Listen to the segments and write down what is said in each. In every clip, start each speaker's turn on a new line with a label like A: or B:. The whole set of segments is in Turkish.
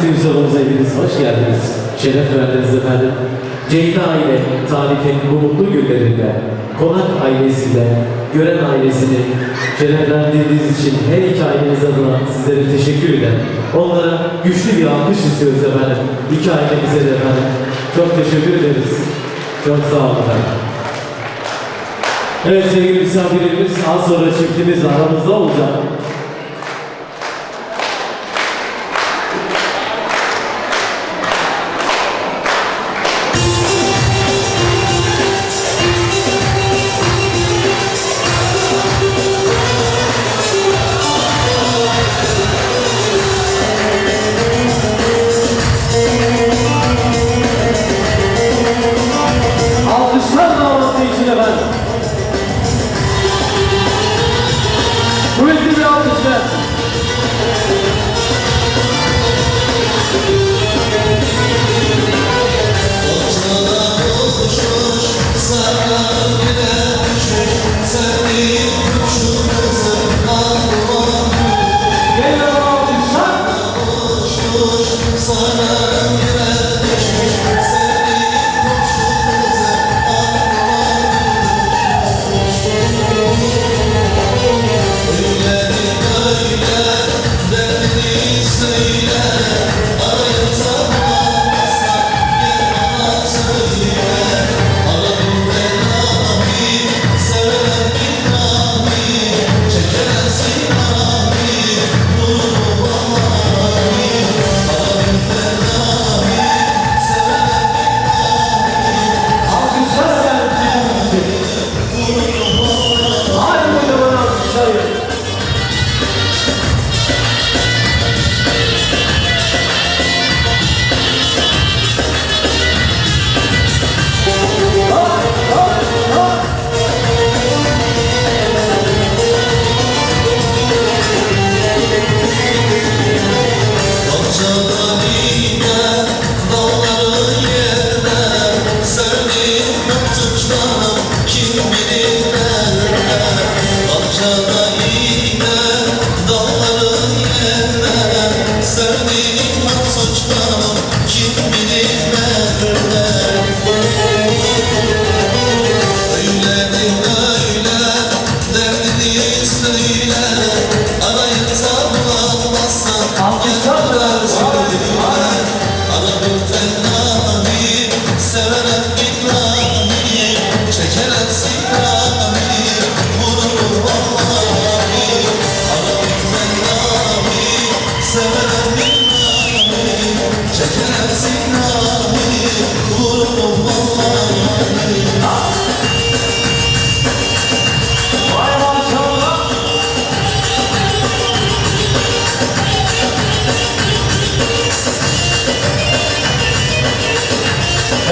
A: Düğün salonumuza hepiniz hoş geldiniz. Şeref verdiniz efendim. Ceyda ile Talip'in bu mutlu günlerinde Konak ailesiyle Gören ailesini şereflendirdiğiniz için her iki aileniz adına sizlere teşekkür ederim. Onlara güçlü bir alkış istiyoruz efendim. İki ailemize de efendim. Çok teşekkür ederiz. Çok sağ olun efendim. Evet sevgili misafirlerimiz, az sonra çiftimiz aramızda olacak. Alkışlar davetli için efendim. Kuvvetli bir alkışlar. Gel alkışlar.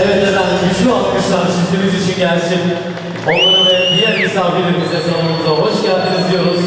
A: Evet efendim, güçlü alkışlar çiftimiz için gelsin. Onlara ve diğer misafirlerimize salonumuza hoş geldiniz diyoruz.